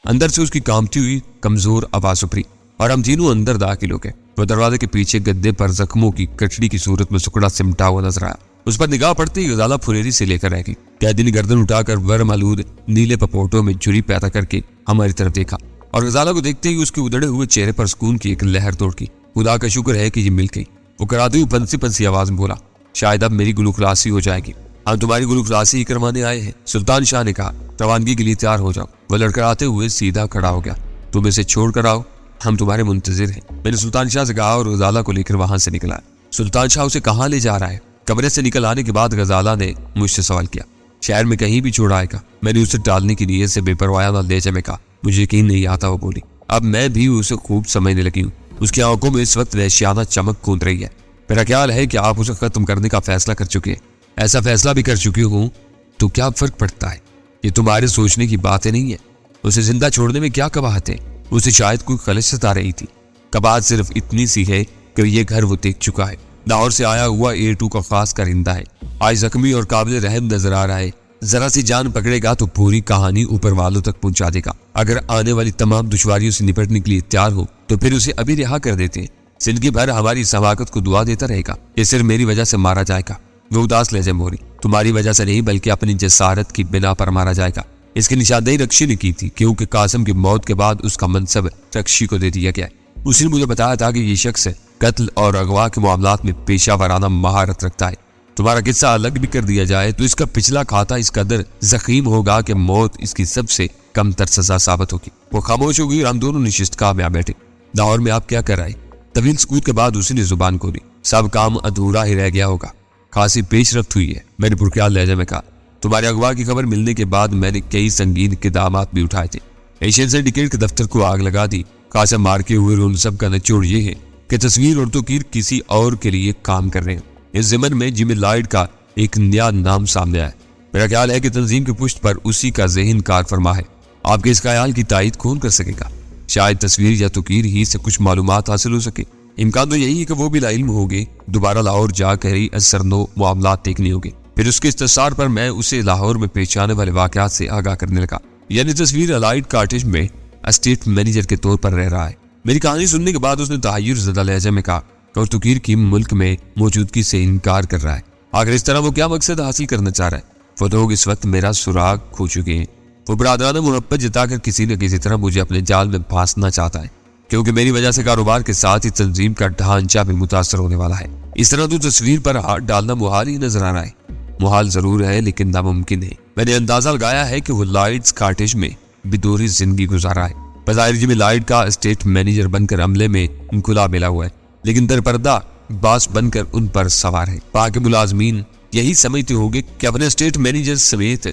اندر سے اس کی کانپتی ہوئی کمزور آواز ابھری اور ہم تینوں اندر داخل ہو گئے۔ وہ دروازے کے پیچھے گدے پر زخموں کی کٹڑی کی صورت میں سکڑا سمٹا ہوا نظر آیا۔ اس پر نگاہ پڑتے ہی غزالہ پھریری سے لے کر رہ گئی۔ قیدی نے گردن اٹھا کر ورم آلود نیلے پپوٹوں میں جھری پیدا کر کے ہماری طرف دیکھا اور غزالہ کو دیکھتے ہی اس کے ادڑے ہوئے چہرے پر سکون کی ایک لہر دوڑ گئی۔ خدا کا شکر ہے کہ یہ مل گئی، وہ کراتے ہوئے پنسی پنسی آواز میں بولا۔ شاید اب میری گلو خلاصی ہو جائے گی۔ ہم تمہاری گلو خلاصی ہی کروانے آئے ہیں، سلطان شاہ نے کہا۔ روانگی کے لیے تیار ہو جاؤ۔ وہ لڑکڑاتے ہوئے سیدھا کھڑا ہو گیا۔ تم اسے چھوڑ کر آؤ، ہم تمہارے منتظر ہیں، میں نے سلطان شاہ سے کہا اور غزالہ کو لے کر وہاں سے نکلا۔ سلطان شاہ اسے کہاں لے جا رہا ہے؟ کمرے سے نکل آنے کے بعد غزالہ نے مجھ سے سوال کیا۔ شہر میں کہیں بھی چھوڑ آئے گا؟ میں نے اسے ٹالنے کی نیت سے بے پروایانہ لہجے میں کہا۔ مجھے یقین نہیں آتا، وہ بولی۔ اب میں بھی اسے خوب سمجھنے لگی ہوں۔ اس کی آنکھوں میں اس وقت وحشیانہ چمک کوند رہی ہے۔ میرا خیال ہے کہ آپ اسے ختم کرنے کا فیصلہ کر چکے ہیں۔ ایسا فیصلہ بھی کر چکی ہوں تو کیا فرق پڑتا ہے؟ یہ تمہارے سوچنے کی باتیں نہیں ہے۔ اسے زندہ چھوڑنے میں کیا قباحت ہے؟ اسے شاید کوئی خلش ستا رہی تھی۔ قباحت صرف اتنی سی ہے کہ یہ گھر وہ دیکھ چکا ہے۔ لاہور سے آیا ہوا A2 کا خاص کرندہ ہے، آج زخمی اور قابل رحم نظر آ رہا ہے۔ ذرا سی جان پکڑے گا تو پوری کہانی اوپر والوں تک پہنچا دے گا۔ اگر آنے والی تمام دشواریوں سے نپٹنے کے لیے تیار ہو تو پھر اسے ابھی رہا کر دیتے ہیں۔ زندگی بھر ہماری سماقت کو دعا دیتا رہے گا، یہ صرف میری وجہ سے مارا جائے گا۔ وہ اداس لہجے میں بولی۔ تمہاری وجہ سے نہیں بلکہ اپنی جسارت کی بنا پر مارا جائے گا۔ اس کی نشاندہی رکشی نے کی تھی، کیونکہ قاسم کی موت کے بعد اس کا منصب رکشی کو دے دیا گیا ہے۔ اس نے مجھے بتایا تھا کہ یہ شخص قتل اور اغوا کے معاملات میں پیشہ ورانہ مہارت رکھتا ہے۔ تمہارا قصہ الگ بھی کر دیا جائے تو اس کا پچھلا کھاتا اس قدر زخیم ہوگا کہ موت اس کی سب سے کم تر سزا ثابت ہوگی۔ وہ خاموش ہو گئی اور ہم دونوں نشست گاہ میں آ بیٹھے۔ لاہور میں آپ کیا کر رہے؟ طویل سکوت کے بعد اسی نے زبان کھولی۔ سب کام ادھورا ہی رہ گیا ہوگا، خاصی پیش رفت ہوئی ہے، میں نے پرخیال لہجے میں کہا۔ تمہارے اغوا کی خبر ملنے کے بعد میں نے کئی سنگین اقدامات بھی اٹھائے تھے۔ ایشین سنڈیکیٹ کے دفتر کو آگ لگا دی۔ قاسم مار کے ہوئے ان سب کا نچوڑ یہ ہے کہ تصویر اور توقیر کسی اور کے لیے کام کر رہے ہیں۔ اس ضمن میں جمی لائٹ کا ایک نیا نام سامنے آیا۔ میرا خیال ہے کہ تنظیم کی پشت پر اسی کا ذہن کار فرما ہے۔ آپ کے اس خیال کی تائید کون کر سکے گا؟ شاید تصویر یا توقیر ہی سے کچھ معلومات حاصل ہو سکے۔ امکان تو یہی ہے کہ وہ بھی لا علم ہوگے، دوبارہ لاہور جا کر ہی اثر نو معاملات دیکھنے ہوگے۔ پھر اس کے استفسار پر میں اسے لاہور میں پیش آنے والے واقعات سے آگاہ کرنے لگا۔ یعنی تصویر الائٹ کاٹیج میں اسٹیٹ مینیجر کے طور پر رہ رہا ہے۔ میری کہانی سننے کے بعد اس نے تحیر زدہ لہجے میں کہا اور توقیر کی ملک میں موجودگی سے انکار کر رہا ہے۔ آخر اس طرح وہ کیا مقصد حاصل کرنا چاہ رہا ہے؟ وہ لوگ اس وقت میرا سراغ کھو چکے ہیں۔ وہ برادرانہ محبت جتا کر کسی نہ کسی طرح مجھے اپنے جال میں پھانسنا چاہتا ہے، کیونکہ میری وجہ سے کاروبار کے ساتھ ہی تنظیم کا ڈھانچہ بھی متاثر ہونے والا ہے۔ اس طرح تو تصویر پر ہاتھ ڈالنا محال ہی نظر آ رہا ہے۔ محال ضرور ہے لیکن ناممکن ہے۔ میں نے اندازہ لگایا ہے کہ وہ لائٹس کاٹیج میں بدوری زندگی گزارا ہے۔ بظاہر جمی لائٹ کا اسٹیٹ مینیجر بن کر عملے میں انخلا ملا ہوا ہے، لیکن در پردہ باس بن کر ان پر سوار ہے۔ باقی ملازمین یہی سمجھتے ہوں گے کہ اپنے اسٹیٹ مینیجر سمیت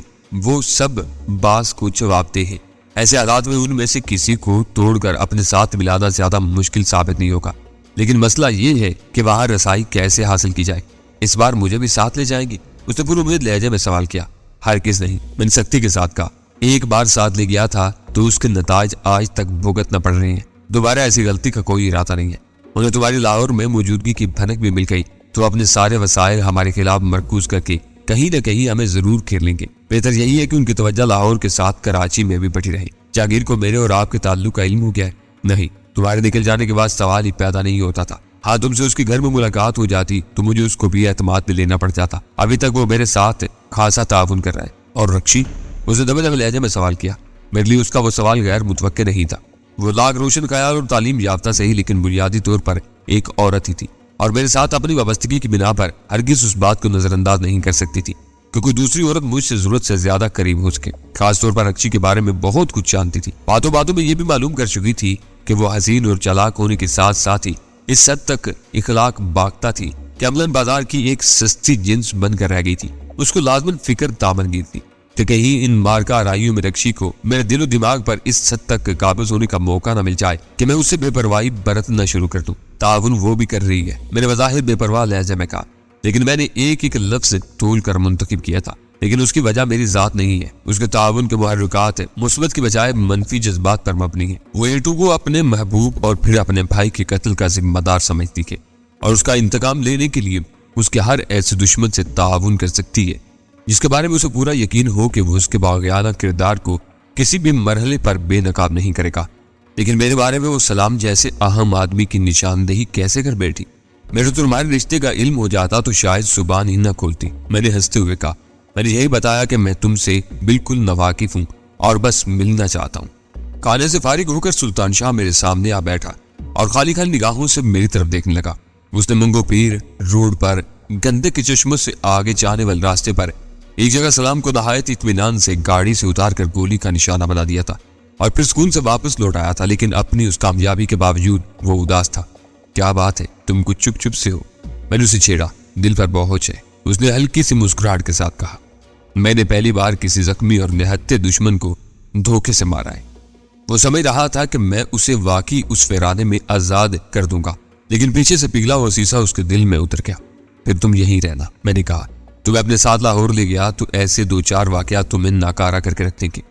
وہ سب باس کو جواب دہ ہیں۔ ایسے حالات میں ان میں سے کسی کو توڑ کر اپنے ساتھ ملانا زیادہ مشکل ثابت نہیں ہوگا، لیکن مسئلہ یہ ہے کہ وہاں رسائی کیسے حاصل کی جائے۔ اس بار مجھے بھی ساتھ لے جائیں گے؟ اس نے پوری امید لہجے میں سوال کیا۔ ہرگز نہیں، میں نے سختی کے ساتھ کہا۔ ایک بار ساتھ لے گیا تھا تو اس کے نتائج آج تک بھگتنا پڑ رہے ہیں۔ دوبارہ ایسی غلطی کا کوئی ارادہ نہیں ہے۔ انہیں تمہاری لاہور میں موجودگی کی بھنک بھی مل گئی تو اپنے سارے وسائل ہمارے خلاف مرکوز کر کے کہیں نہ کہیں ہمیں ضرور گھیر لیں گے۔ بہتر یہی ہے کہ ان کی توجہ لاہور کے ساتھ کراچی میں بھی بٹی رہے۔ جاگیر کو میرے اور آپ کے تعلق کا علم ہو گیا ہے؟ نہیں، تمہارے نکل جانے کے بعد سوال ہی پیدا نہیں ہوتا تھا۔ ہاں، تم سے اس کے گھر میں ملاقات ہو جاتی تو مجھے اس کو بھی اعتماد میں لینا پڑ جاتا۔ ابھی تک وہ میرے ساتھ خاصا تعاون کر رہا ہے۔ اور رکشی؟ اس نے دبے دبے لہجے میں سوال کیا۔ میرے لیے اس کا وہ سوال غیر متوقع نہیں تھا۔ وہ لاکھ روشن خیال اور تعلیم یافتہ صحیح لیکن بنیادی طور پر ایک عورت ہی تھی، اور میرے ساتھ اپنی وابستگی کی بنا پر ہرگز اس بات کو نظر انداز نہیں کر سکتی تھی کہ کوئی دوسری عورت مجھ سے ضرورت سے زیادہ قریب ہو سکے۔ خاص طور پر رکشی کے بارے میں بہت کچھ جانتی تھی۔ باتوں باتوں میں یہ بھی معلوم کر چکی تھی کہ وہ حسین اور چالاک ہونے کے ساتھ ساتھ ہی اس حد تک اخلاق باختہ تھی کہ عملاً بازار کی ایک سستی جنس بن کر رہ گئی تھی۔ اس کو لازماً فکر دامنگیر تھی کہ کہیں ان مارکا آرائیوں میں رکشی کو میرے دل و دماغ پر اس حد تک قابض ہونے کا موقع نہ مل جائے کہ میں اس سے بے پرواہی برتنا شروع کر دوں۔ تعاون وہ بھی کر رہی ہے، میں نے بظاہر بے پرواہ لہجے میں کہا، لیکن میں نے ایک ایک لفظ تول کر منتخب کیا تھا۔ لیکن اس کی وجہ میری ذات نہیں ہے۔ اس کے تعاون کے محرکات مثبت کی بجائے منفی جذبات پر مبنی ہیں۔ وہ A2 کو اپنے محبوب اور پھر اپنے بھائی کے قتل کا ذمہ دار سمجھتی ہے اور اس کا انتقام لینے کے لیے اس کے ہر ایسے دشمن سے تعاون کر سکتی ہے جس کے بارے میں اسے پورا یقین ہو کہ وہ اس کے باغیانہ کردار کو کسی بھی مرحلے پر بے نقاب نہیں کرے گا، لیکن میرے بارے میں وہ سلام جیسے اہم آدمی کی نشاندہی کیسے کر بیٹھی؟ میرے تو تمہارے رشتے کا علم ہو جاتا تو شاید زبان ہی نہ کھولتی۔ میں نے ہنستے ہوئے کہا، میں نے یہی بتایا کہ میں تم سے بالکل ناواقف ہوں اور بس ملنا چاہتا ہوں۔ کھانے سے فارغ ہو کر سلطان شاہ میرے سامنے آ بیٹھا اور خالی خالی نگاہوں سے میری طرف دیکھنے لگا۔ اس نے منگو پیر روڈ پر گندے کے چشموں سے آگے جانے والے راستے پر ایک جگہ سلام کو نہایت اطمینان سے گاڑی سے اتار کر گولی کا نشانہ بنا دیا تھا اور پھر سکون سے واپس لوٹ آیا تھا، لیکن اپنی اس کامیابی کے باوجود وہ اداس تھا۔ کیا بات ہے، تم کچھ چپ چپ سے ہو؟ میں نے اسے چھیڑا۔ دل پر بوجھ ہے، اس نے ہلکی سی مسکراہٹ کے ساتھ کہا۔ میں نے پہلی بار کسی زخمی اور نہتے دشمن کو دھوکے سے مارا ہے۔ وہ سمجھ رہا تھا کہ میں اسے واقعی اس ویرانے میں آزاد کر دوں گا، لیکن پیچھے سے پگھلا ہوا سیسا اس کے دل میں اتر گیا۔ پھر تم یہیں رہنا، میں نے کہا۔ تمہیں اپنے ساتھ لاہور لے گیا تو ایسے 2-4 واقعات تمہیں ناکارہ کر کے رکھ دیں گے۔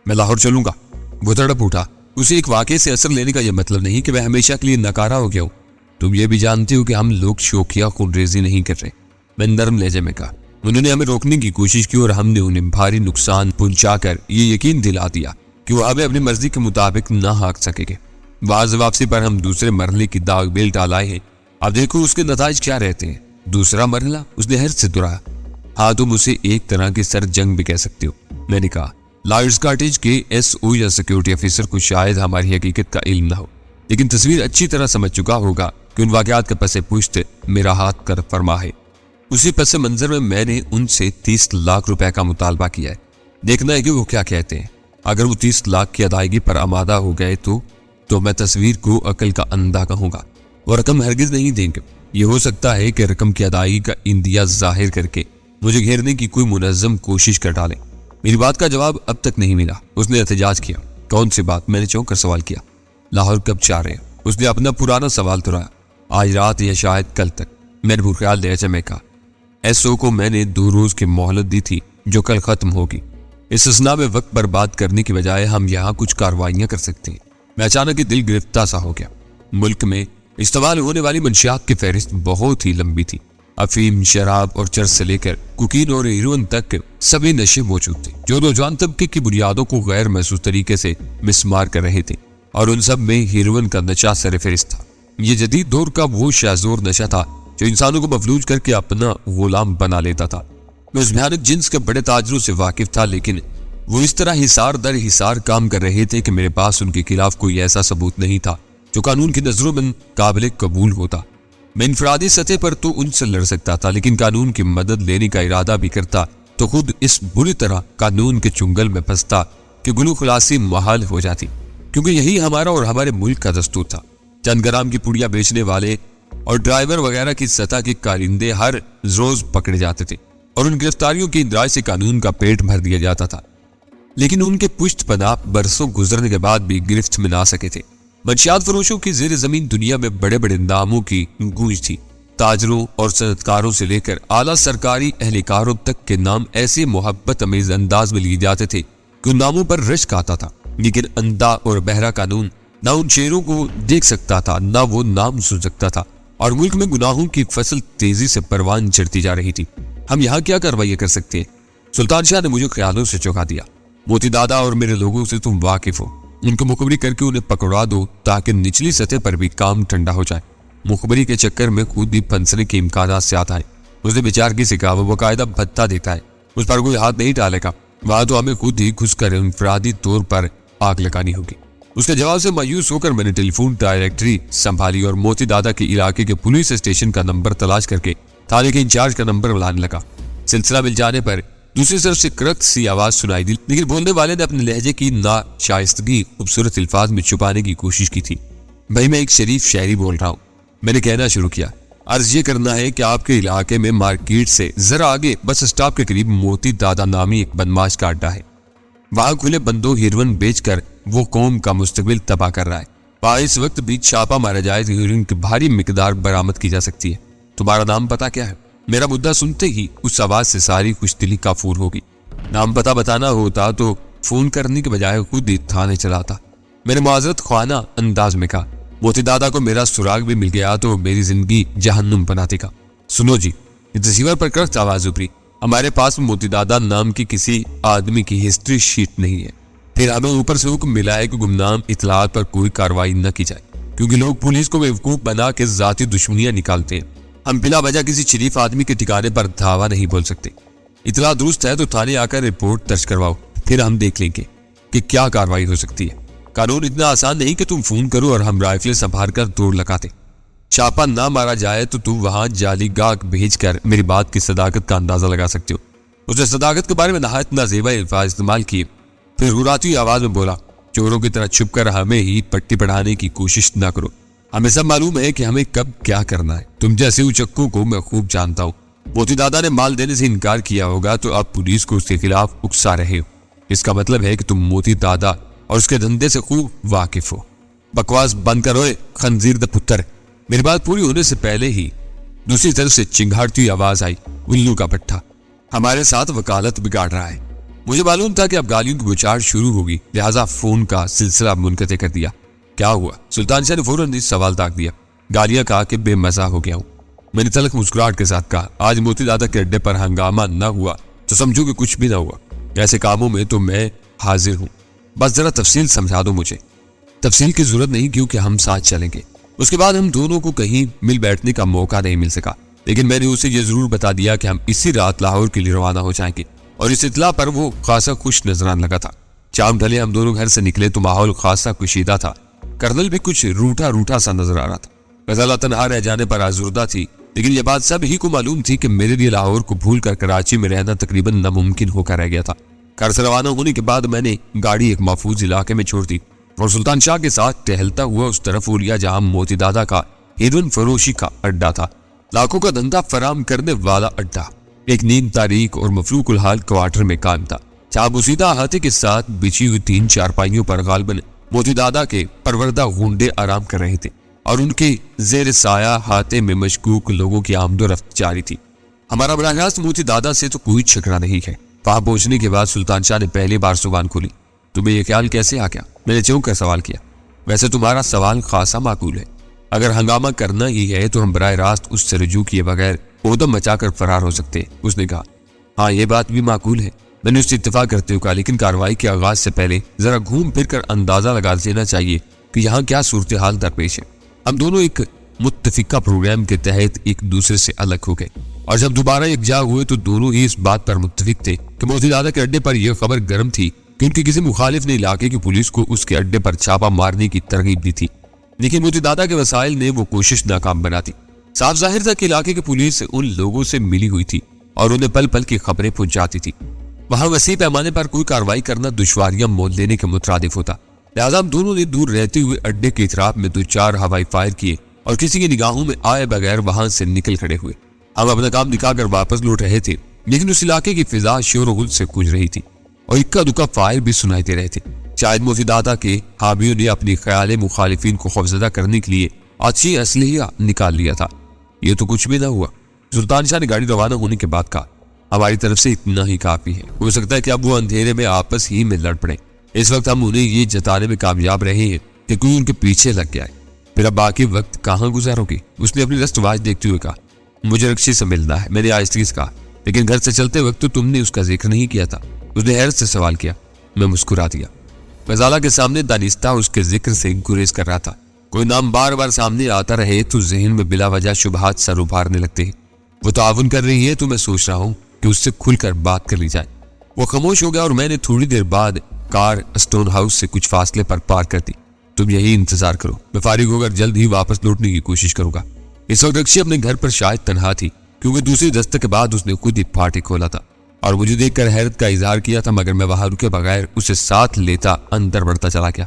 میں لاہور چلوں گا؟ وہ تڑپ اٹھا۔ اسے ایک واقعے سے اثر لینے کا یہ مطلب نہیں کہ میں ہمیشہ کے لیے ناکارہ ہو گیا ہوں۔ تم یہ بھی جانتے ہو کہ ہم لوگ شوقیہ خونریزی نہیں کر رہے، میں نرم لہجے میں کہا۔ انہوں نے ہمیں روکنے کی کوشش کی اور ہم نے انہیں بھاری نقصان پہنچا کر یہ یقین دلا دیا کہ وہ ہمیں اپنی مرضی کے مطابق نہ ہانک سکے گے۔ بعض واپسی پر ہم دوسرے مرحلے کی داغ بیل ڈالائے ہیں، اب دیکھو اس کے نتائج کیا رہتے ہیں۔ دوسرا مرحلہ؟ اس نے حیرت سے دہرایا۔ ہاں، تم اسے ایک طرح کی سر جنگ بھی کہہ سکتے ہو، میں نے کہا۔ لائرز کاٹیج کے ایس او یا سیکیورٹی افیسر کو شاید ہماری حقیقت کا علم نہ ہو، لیکن تصویر اچھی طرح سمجھ چکا ہوگا کہ ان واقعات کا پس پشت میرا ہاتھ کر فرما ہے۔ اسی پس منظر میں نے ان سے 30 لاکھ روپے کا مطالبہ کیا ہے۔ دیکھنا ہے کہ وہ کیا کہتے ہیں۔ اگر وہ 30 لاکھ کی ادائیگی پر آمادہ ہو گئے تو میں تصویر کو عقل کا اندھا کہوں گا۔ وہ رقم ہرگز نہیں دیں گے۔ یہ ہو سکتا ہے کہ رقم کی ادائیگی کا اندیہ ظاہر کر کے مجھے گھیرنے کی کوئی منظم کوشش کر ڈالیں۔ میری بات کا جواب اب تک نہیں ملا۔ اس نے احتجاج کیا۔ کون سی بات؟ میں نے چونک کر سوال کیا۔ لاہور کب چاہ رہے ہیں؟ اس نے اپنا پرانا سوال دہرایا۔ آج رات یا شاید کل تک، میں نے بخیال لہجے میں کہا۔ ایس او کو میں نے 2 روز کی مہلت دی تھی جو کل ختم ہوگی۔ اس اسنا میں وقت برباد کرنے کی بجائے ہم یہاں کچھ کاروائیاں کر سکتے ہیں۔ میں اچانک دل گرفتہ سا ہو گیا۔ ملک میں استعمال ہونے والی منشیات کی فہرست بہت ہی لمبی تھی۔ افیم، شراب اور چرس سے لے کر کوکین اور ہیروئن تک سبھی نشے موجود تھے جو نوجوان طبقے کی بنیادوں کو غیر محسوس طریقے سے مسمار کر رہے تھے، اور ان سب میں ہیروئن کا نشہ سر فہرست تھا۔ یہ جدید دور کا وہ شاذور نشہ تھا جو انسانوں کو مفلوج کر کے اپنا غلام بنا لیتا تھا۔ میں اس بھیانک جنس کے بڑے تاجروں سے واقف تھا، لیکن وہ اس طرح حصار در حصار کام کر رہے تھے کہ میرے پاس ان کے خلاف کوئی ایسا ثبوت نہیں تھا جو قانون کی نظروں میں قابل قبول ہوتا۔ میں انفرادی سطح پر تو ان سے لڑ سکتا تھا، لیکن قانون کی مدد لینے کا ارادہ بھی کرتا تو خود اس بری طرح قانون کے چنگل میں پھنستا کہ گلو خلاصی محال ہو جاتی، کیونکہ یہی ہمارا اور ہمارے ملک کا دستور تھا۔ چند گرام کی پوڑیاں بیچنے والے اور ڈرائیور وغیرہ کی سطح کے کارندے ہر روز پکڑے جاتے تھے اور ان گرفتاریوں کی اندراج سے قانون کا پیٹ بھر دیا جاتا تھا، لیکن ان کے پشت پناہ برسوں گزرنے کے بعد بھی گرفت میں نہ آ سکے تھے۔ منشیات فروشوں کی زیر زمین دنیا میں بڑے بڑے ناموں کی گونج تھی۔ تاجروں اور صنعت کاروں سے لے کر اعلیٰ سرکاری اہلکاروں تک کے نام ایسے محبت امیز انداز میں لیے جاتے تھے کہ ان ناموں پر رشک آتا تھا، لیکن اندھا اور بہرا قانون نہ ان شیروں کو دیکھ سکتا تھا نہ وہ نام سن سکتا تھا، اور ملک میں گناہوں کی فصل تیزی سے پروان چڑھتی جا رہی تھی۔ ہم یہاں کیا کارروائی کر سکتے ہیں؟ سلطان شاہ نے مجھے خیالوں سے چونکا دیا۔ موتی دادا اور میرے لوگوں سے تم واقف ہو، ان کو مخبری کر کے انہیں پکڑا دو تاکہ نچلی سطح پر بھی کام ٹھنڈا ہو جائے۔ مخبری کے چکر میں خود بھی پھنسنے کے امکانات سے آتا ہے۔ اس نے بیچارگی سے کہا، وہ باقاعدہ بھتہ دیتا ہے، اس پر کوئی ہاتھ نہیں ڈالے گا، وہاں تو ہمیں خود ہی گھس کر انفرادی طور پر آگ لگانی ہوگی۔ اس کے جواب سے مایوس ہو کر میں نے ٹیلی فون ڈائریکٹری سنبھالی اور موتی دادا کے علاقے کے پولیس اسٹیشن کا نمبر تلاش کر کے تھانے کے انچارج کا نمبر بلانے لگا۔ سلسلہ مل جانے پر دوسری طرف سے کرخت سی آواز سنائی دی، لیکن بولنے والے نے اپنے لہجے کی ناشائستگی خوبصورت الفاظ میں چھپانے کی کوشش کی تھی۔ بھائی، میں ایک شریف شاعری بول رہا ہوں، میں نے کہنا شروع کیا۔ عرض یہ کرنا ہے کہ آپ کے علاقے میں مارکیٹ سے ذرا آگے بس اسٹاپ کے قریب موتی دادا نامی ایک بدماش کا اڈا ہے۔ وہاں کھلے بندوں ہیروئن بیچ کر وہ قوم کا مستقبل تباہ کر رہا ہے۔ وہاں اس وقت بھی چھاپا مارا جائے تو ہیروئن کی بھاری مقدار برآمد کی جا سکتی ہے۔ تمہارا نام پتہ کیا ہے؟ میرا مدعا سنتے ہی اس آواز سے ساری خوش دلی کافور ہوگی۔ نام پتہ بتانا ہوتا تو فون کرنے کے بجائے خود ہی تھانے چلاتا، میں نے معذرت خوانا انداز میں کہا۔ موتی دادا کو میرا سراغ بھی مل گیا تو میری زندگی جہنم بنا دے گا۔ سنو جی، ریسیور پر کرخت آواز ابھری، ہمارے پاس موتی دادا نام کی کسی آدمی کی ہسٹری شیٹ نہیں ہے۔ پھر ہمیں اوپر سے حکم ملا ہے کہ گمنام اطلاعات پر کوئی کارروائی نہ کی جائے، کیونکہ لوگ پولیس کو بیوقوف بنا کے ذاتی دشمنیاں نکالتے ہیں۔ ہم بلا وجہ کسی شریف آدمی کے ٹھکانے پر دھاوا نہیں بول سکتے۔ اطلاع درست ہے تو تھانے آ کر رپورٹ درج کرواؤ، پھر ہم دیکھ لیں گے کہ کیا کارروائی ہو سکتی ہے۔ قانون اتنا آسان نہیں کہ تم فون کرو اور ہم رائفلیں سنبھال کر دوڑ لگاتے۔ چھاپا نہ مارا جائے تو تم وہاں جعلی گاہک بھیج کر میری بات کی صداقت کا اندازہ لگا سکتے ہو۔ اس نے صداقت کے بارے میں نہایت نازیبا الفاظ استعمال کیے، پھر ہراتی آواز میں بولا، چوروں کی طرح چھپ کر ہمیں ہی پٹی پڑھانے کی کوشش نہ کرو۔ ہمیں سب معلوم ہے کہ ہمیں کب کیا کرنا ہے۔ تم جیسے اچکوں کو میں خوب جانتا ہوں۔ موتی دادا نے مال دینے سے انکار کیا ہوگا تو اب پولیس کو اس کے خلاف اکسا رہے ہو۔ اس کا مطلب ہے کہ تم موتی دادا اور اس کے دھندے سے خوب واقف ہو۔ بکواس بند کرو خنزیر دا پتر۔ میری بات پوری ہونے سے پہلے ہی دوسری طرف سے چنگھاڑتی آواز آئی، الو کا پٹھا ہمارے ساتھ وکالت بگاڑ رہا ہے۔ مجھے معلوم تھا کہ اب گالیوں کی بچاڑ شروع ہوگی، لہٰذا فون کا سلسلہ منقطع کر دیا۔ کیا ہوا؟ سلطان شاہ نے فوراً سوال داغ دیا۔ گالیاں کہا کہ بے مزہ ہو گیا ہوں۔ میں نے تلخ مسکراہٹ کے ساتھ کہا، آج موتی دادا کے اڈے پر ہنگامہ نہ ہوا تو سمجھو کہ کچھ بھی نہ ہوا۔ ایسے کاموں میں تو میں حاضر ہوں، بس ذرا تفصیل سمجھا دو مجھے۔ تفصیل کی ضرورت نہیں، کیونکہ ہم ساتھ چلیں گے۔ اس کے بعد ہم دونوں کو کہیں مل بیٹھنے کا موقع نہیں مل سکا، لیکن میں نے اسے یہ ضرور بتا دیا کہ ہم اسی رات لاہور کے لیے روانہ ہو جائیں گے، اور اس اطلاع پر وہ خاصا خوش نظران لگا تھا۔ شام ڈھلے ہم دونوں گھر سے نکلے تو ماحول خاصا کشیدہ تھا۔ کرنل بھی کچھ روٹا روٹا سا نظر آ رہا تھا۔ غزالہ تنہا رہ جانے پر آزردہ تھی، لیکن یہ بات سب ہی کو معلوم تھی کہ میرے لیے لاہور کو بھول کر کراچی میں رہنا تقریباً ناممکن ہو کر رہ گیا تھا۔ گھر سے روانہ ہونے کے بعد میں نے گاڑی ایک محفوظ علاقے میں چھوڑ دی اور سلطان شاہ کے ساتھ ٹہلتا ہوا اس طرف ہو لیا جہاں موتی دادا کا ہیروئن فروشی کا اڈا تھا، لاکھوں کا دھندا فراہم کرنے والا اڈا۔ ایک نیند تاریک اور مفروق الحال کوارٹر میں قائم تھا، جہاں بوسیدہ احاطے کے ساتھ بچھی ہوئی 3 چارپائیوں پر غالباً موتی دادا کے پروردہ غونڈے آرام کر رہے تھے، اور ان کے زیر سایہ احاطے میں مشکوک لوگوں کی آمد و رفت جاری تھی۔ ہمارا براہ راست موتی دادا سے تو کوئی جھگڑا نہیں ہے۔ وہاں پہنچنے کے بعد سلطان شاہ نے پہلی بار زبان کھولی۔ تمہیں یہ خیال کیسے آ گیا؟ میں نے چونک کر سوال کیا۔ ویسے تمہارا سوال خاصا معقول ہے۔ اگر ہنگامہ کرنا ہی ہے تو ہم براہ راست اس سے رجوع کیے بغیر اودم مچا کر فرار ہو سکتے ہیں، اس نے کہا۔ ہاں یہ بات بھی معقول ہے، میں نے اس سے اتفاق کرتے ہوئے کہا، لیکن کارروائی کے آغاز سے پہلے ذرا گھوم پھر کر اندازہ لگا لینا چاہیے کہ یہاں کیا صورتحال درپیش ہے۔ ہم دونوں ایک متفقہ پروگرام کے تحت ایک دوسرے سے الگ ہو گئے، اور جب دوبارہ یکجا ہوئے تو دونوں ہی اس بات پر متفق تھے کہ موتی دادا کے اڈے پر یہ خبر گرم تھی کہ ان کے کسی مخالف نے علاقے کی پولیس کو اس کے اڈے پر چھاپا مارنے کی ترغیب دی تھی، لیکن موتی دادا کے وسائل نے وہ کوشش ناکام بنا دی۔ صاف ظاہر تھا کہ علاقے کی پولیس ان لوگوں سے ملی ہوئی تھی اور انہیں پل پل کی خبریں پہنچاتی تھی۔ وہاں وسیع پیمانے پر کوئی کارروائی کرنا دشواریاں مول لینے کے مترادف ہوتا، لہذا ہم دونوں نے دور رہتے ہوئے اڈے کے اطراف میں 2-4 ہوائی فائر کیے اور کسی کی نگاہوں میں آئے بغیر وہاں سے نکل کھڑے ہوئے۔ ہم اپنا کام دکھا کر واپس لوٹ رہے تھے، لیکن اس علاقے کی فضا شور و غل سے گونج رہی تھی اور اکا دکا فائر بھی سنائی دے رہے تھے۔ شاید موتی دادا کے حامیوں نے اپنی خیال مخالفین کو خوفزدہ کرنے کے لیے اچھی اسلحہ نکال لیا تھا۔ یہ تو کچھ بھی نہ ہوا، سلطان شاہ نے گاڑی روانہ ہونے کے بعد کہا۔ ہماری طرف سے اتنا ہی کافی ہے، ہو سکتا ہے کہ اب وہ اندھیرے میں آپس ہی میں لڑ پڑیں۔ اس وقت ہم انہیں یہ جتانے میں کامیاب رہے ہیں کہ کوئی ان کے پیچھے لگ گیا ہے، پھر اب باقی وقت کہاں گزارو گے؟ اس نے اپنی رسٹ واچ دیکھتے ہوئے کہا۔ مجھے رکشے سے ملنا ہے، میں نے آہستگی سے کہا، لیکن گھر سے چلتے وقت تو تم نے اس کا ذکر نہیں کیا تھا۔ اس نے حیرت سے سوال کیا۔ میں مسکرا دیا۔ غزالہ کے سامنے دانستہ اس کے ذکر سے گریز کر رہا تھا۔ کوئی نام بار بار سامنے آتا رہے تو ذہن میں بلا وجہ شبہات سر ابھارنے لگتے ہیں۔ وہ تعاون کر رہی ہے تو میں سوچ رہا ہوں کہ اس سے کھل کر بات کر لی جائے۔ وہ خاموش ہو گیا اور میں نے تھوڑی دیر بعد کار اسٹون ہاؤس سے کچھ فاصلے پر پارک کر دی۔ تم یہی انتظار کرو، میں فارغ ہو کر جلد ہی واپس لوٹنے کی کوشش کروں گا۔ اس وقت رکشی اپنے گھر پر شاید تنہا تھی، کیونکہ دوسری دستک کے بعد اس نے خود ہی پھاٹک کھولا تھا اور مجھے دیکھ کر حیرت کا اظہار کیا تھا، مگر میں وہاں رکے بغیر اسے ساتھ لیتا اندر بڑھتا چلا گیا۔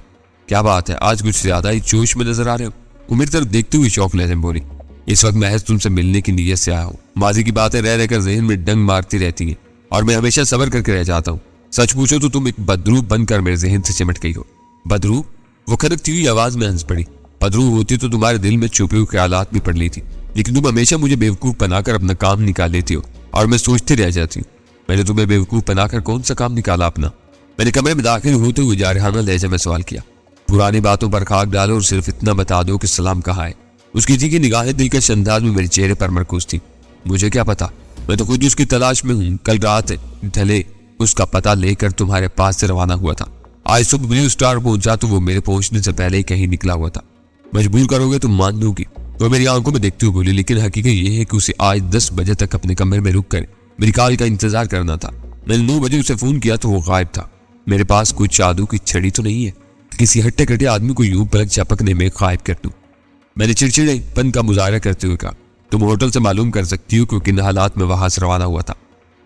کیا بات ہے، آج کچھ زیادہ ہی جوش میں نظر آ رہے ہو؟ وہ میری طرف دیکھتے ہوئے شوق لہجے میں بولی۔ اس وقت محض تم سے ملنے کی نیت سے آیا ہوں۔ ماضی کی باتیں رہ رہ کر ذہن میں ڈنگ مارتی رہتی ہیں اور میں ہمیشہ صبر کر کے رہ جاتا ہوں۔ سچ پوچھو تو تم ایک بدرو بن کر میرے ذہن سے چمٹ گئی ہو۔ بدرو؟ وہ کھدکتی ہوئی آواز میں ہنس پڑی۔ بدرو ہوتی تو تمہارے دل میں چھپے ہوئے خیالات بھی پڑ لی تھی، لیکن تم ہمیشہ مجھے بیوقوف بنا کر اپنا کام نکال لیتی ہو اور میں سوچتی رہ جاتی ہوں میں نے تمہیں بیوقوف بنا کر کون سا کام نکالا اپنا؟ میں نے کمرے میں داخل ہوتے ہوئے جارحانہ لہجے میں سوال کیا۔ پرانی باتوں پر خاک ڈالو اور صرف اتنا بتا دو کہ سلام کہاں ہے۔ اس کی تھی کہ نگاہیں دلکش انداز میں میرے چہرے پر مرکوز تھی۔ مجھے کیا پتا، میں تو خود اس کی تلاش میں ہوں۔ کل رات ڈھلے اس کا پتہ لے کر تمہارے پاس سے روانہ ہوا تھا۔ آج صبح بلیو اسٹار پہنچا تو وہ میرے پہنچنے سے پہلے ہی کہیں نکلا ہوا تھا۔ مجبور کرو گے تو مان لوں گی، وہ میری آنکھوں میں دیکھتے ہوئے بولی، لیکن حقیقت یہ ہے کہ اسے آج 10 بجے تک اپنے کمرے میں رک کر میری کال کا انتظار کرنا تھا۔ میں نے 9 بجے اسے فون کیا تو وہ غائب تھا۔ میرے پاس کوئی جادو کی چھڑی تو نہیں ہے کسی ہٹے کٹے آدمی کو یوں پلک چپکنے میں غائب کر دوں۔ میں نے چڑچڑے پن کا مظاہرہ کرتے ہوئے کہا، تم ہوٹل سے معلوم کر سکتی ہو کہ کن حالات میں وہاں سے روانہ ہوا تھا؟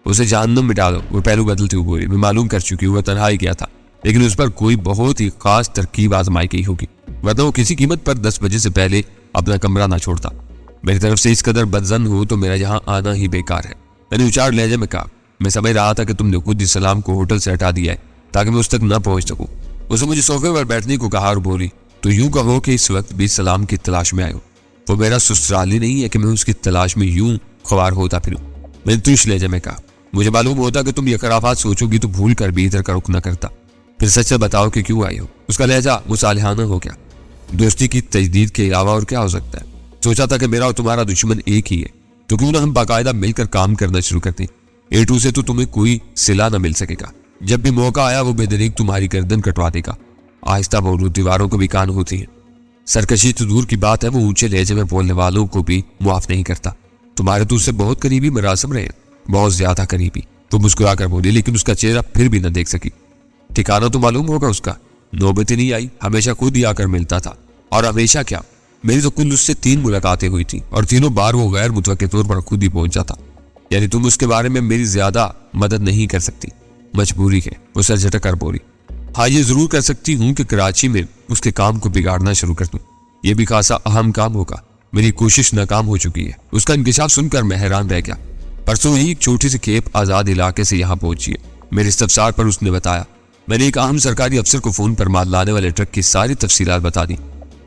اسے جہنم میں ڈالو، وہ پہلو بدلتے ہوئے بولی، میں معلوم کر چکی ہوں وہ تنہا ہی گیا تھا، لیکن اس پر کوئی بہت ہی خاص ترکیب آزمائی گئی ہوگی، ورنہ وہ کسی قیمت پر 10 بجے سے پہلے اپنا کمرہ نہ چھوڑتا۔ میری طرف سے اس قدر بدظن ہو تو میرا یہاں آنا ہی بیکار ہے۔ میں نے اچاڑ لہجے میں کہا، میں سمجھ رہا تھا کہ تم نے خود السلام کو ہوٹل سے ہٹا دیا ہے تاکہ میں اس تک نہ پہنچ سکوں۔ اسے مجھے صوفے پر بیٹھنے کو کہا اور بولی، تو یوں کہو کہ اس وقت بھی سلام کی تلاش میں آئے ہو؟ وہ میرا سسرالی نہیں ہے کہ میں اس کی تلاش میں یوں خوار ہوتا پھروں۔ میں نے ترش لہجے میں کہا، مجھے معلوم ہوتا کہ تم یہ خرافات سوچو گی تو بھول کر بھی ادھر کا رخ نہ کرتا۔ پھر سچ بتاؤ کہ کیوں آئے ہو؟ اس کا لہجہ مصالحانہ ہو گیا۔ دوستی کی تجدید کے علاوہ اور کیا ہو سکتا ہے؟ سوچا تھا کہ میرا اور تمہارا دشمن ایک ہی ہے، تو کیوں نہ ہم باقاعدہ مل کر کام کرنا شروع کرتے۔ A2 سے تو تمہیں کوئی صلہ نہ مل سکے گا، جب بھی موقع آیا وہ بے دریغ تمہاری گردن کٹوا دے گا۔ آہستہ بولو، دیواروں کو بھی کان ہوتی ہیں۔ سرکشی تو دور کی بات ہے، وہ اونچے لہجے میں بولنے والوں کو بھی معاف نہیں کرتا۔ تمہارے تو اس سے بہت قریبی مراسم رہے، بہت زیادہ قریبی۔ وہ مسکرا کر بولی، لیکن اس کا چہرہ پھر بھی نہ دیکھ سکی۔ ٹھکانہ تو معلوم ہوگا اس کا؟ نوبت ہی نہیں آئی، ہمیشہ خود ہی آ کر ملتا تھا۔ اور ہمیشہ کیا، میری تو کل اس سے 3 ملاقاتیں ہوئی تھیں اور تینوں بار وہ غیر متوقع طور پر خود ہی پہنچا تھا۔ یعنی تم اس کے بارے میں میری زیادہ مدد نہیں کر سکتی؟ مجبوری ہے، وہ سر جھٹک کر بولی۔ ہاں یہ ضرور کر سکتی ہوں کہ کراچی میں اس کے کام کو بگاڑنا شروع کر دوں، یہ بھی خاصا اہم کام ہوگا۔ میری کوشش ناکام ہو چکی ہے۔ اس کا انکشاف سن کر میں حیران رہ گیا۔ پرسوں ہی ایک چھوٹی سی کھیپ آزاد علاقے سے یہاں پہنچی ہے، میرے استفسار پر اس نے بتایا۔ میں نے ایک اہم سرکاری افسر کو فون پر مال لانے والے ٹرک کی ساری تفصیلات بتا دی،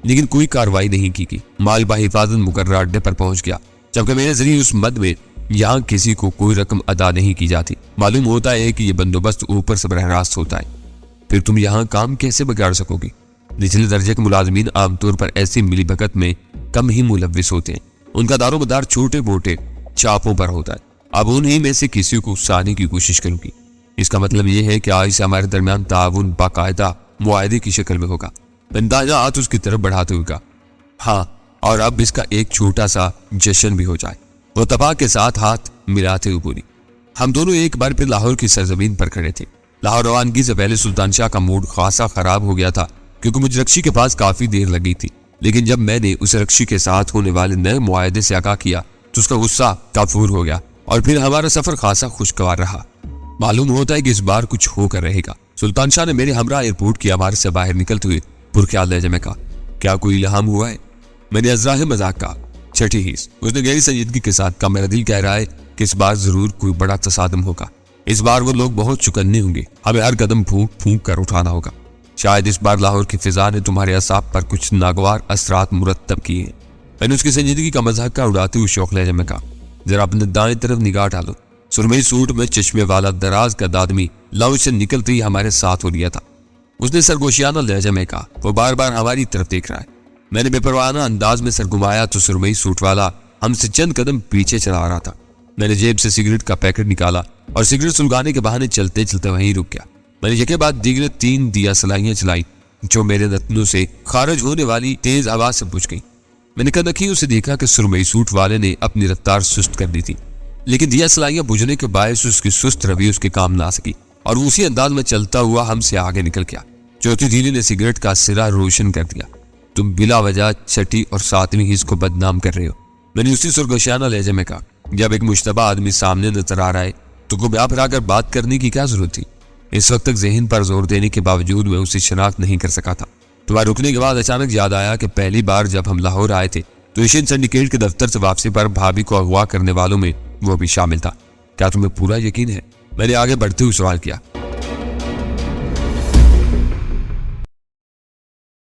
لیکن کوئی کارروائی نہیں کی گئی۔ مال بحفاظت مقررہ اڈے پر پہنچ گیا، جبکہ میرے ذریعے اس مد میں یہاں کسی کو کوئی رقم ادا نہیں کی جاتی۔ معلوم ہوتا ہے کہ یہ بندوبست اوپر سے براہ راست ہوتا ہے۔ پھر تم یہاں کام کیسے بگاڑ سکو گی؟ نچلے درجے کے ملازمین عام طور پر ایسی ملی بھگت میں کم ہی ملوث ہوتے ہیں، ان کا دار و مدار چھوٹے موٹے چاپوں پر ہوتا ہے۔ اب انہی میں سے کسی کو اکسانے کی کوشش کروں گی۔ اس کا مطلب یہ ہے کہ آج سے ہمارے درمیان تعاون باقاعدہ معاہدے کی شکل میں ہوگا۔ اندازہ ہاتھ اس کی طرف بڑھاتے ہوئے کہا، ہاں، اور اب اس کا ایک چھوٹا سا جشن بھی ہو جائے۔ وہ اتفاق کے ساتھ ہاتھ ملاتے ہوئے بولی۔ ہم دونوں ایک بار پھر لاہور کی سرزمین پر کھڑے تھے۔ لاہور روانگی سے پہلے سلطان شاہ کا موڈ خاصا خراب ہو گیا تھا، کیونکہ مجھے رکشی کے پاس کافی دیر لگی تھی، لیکن جب میں نے اسے رکشی کے ساتھ ہونے والے نئے معاہدے سے آگاہ کیا تو اس کا غصہ کافور ہو گیا، اور پھر ہمارا سفر خاصا خوشگوار رہا۔ معلوم ہوتا ہے کہ اس بار کچھ ہو کر رہے گا۔ سلطان شاہ نے میرے ہمراہ ایئرپورٹ کی عمارت سے باہر نکلتے ہوئے پرخیال لہجے میں کہا، کیا کوئی الہام ہوا ہے؟ میں نے ازراہ مذاق کہا، چھٹی ہیس۔ اس نے گہری سنجیدگی کے ساتھ کہا، میرا دل کہہ رہا ہے کہ اس بار ضرور کوئی بڑا تصادم ہوگا۔ اس بار وہ لوگ بہت چکنے ہوں گے، ہمیں ہر قدم پھونک پھونک کر اٹھانا ہوگا۔ شاید اس بار لاہور کی فضا نے تمہارے اعصاب پر کچھ ناگوار اثرات مرتب کیے ہیں۔ میں نے اس کی سنجیدگی کا مذاق اڑاتے ہوئے شوق لہجے میں کہا، ذرا اپنے دائیں طرف نگاہ ڈالو۔ سرمئی سوٹ میں چشمے والا دراز کا آدمی لاؤنج سے نکلتے ہی ہمارے ساتھ ہو لیا تھا۔ اس نے سرگوشیانہ لہجے میں کہا، وہ بار بار ہماری طرف دیکھ رہا ہے۔ میں نے بے پروانہ انداز میں سر گھمایا تو سرمئی سوٹ والا ہم سے چند قدم پیچھے چلا رہا تھا۔ میں نے جیب سے سگریٹ کا پیکٹ نکالا اور سگریٹ سلگانے کے بہانے چلتے چلتے وہیں رک گیا۔ میں نے یکے بعد دیگر 3 دیا سلائیاں چلائیں جو میرے نتنوں سے خارج ہونے والی تیز آواز سے بجھ گئیں۔ میں نے کنکھیوں سے دیکھا کہ سرمئی سوٹ والے نے اپنی رفتار سست کر دی تھی، لیکن دیا سلائیاں بجھنے کے باعث اس کی سست روی اس کے کام نہ آ سکی اور اسی انداز میں چلتا ہوا ہم سے آگے نکل گیا۔ چوتھی ڈھیلی نے سگریٹ کا سرا روشن کر دیا، تم بلا وجہ چھٹی اور 7ویں حص کو بدنام کر رہے ہو۔ میں نے اسی سرگوشیانہ لہجے میں کہا، جب ایک مشتبہ آدمی سامنے نظر آ رہا ہے تو گھبرا پھرا کر بات کرنے کی کیا ضرورت تھی؟ اس وقت تک ذہن پر زور دینے کے باوجود میں اسے شناخت نہیں کر سکا تھا۔ تمہارے رکنے کے بعد اچانک یاد آیا کہ پہلی بار جب ہم لاہور آئے تھے تو ایشین سنڈیکیٹ کے دفتر سے واپسی پر بھابھی کو اغوا کرنے والوں میں وہ بھی شامل تھا۔ کیا تمہیں پورا یقین ہے؟ میں نے آگے بڑھتے ہوئے سوال کیا۔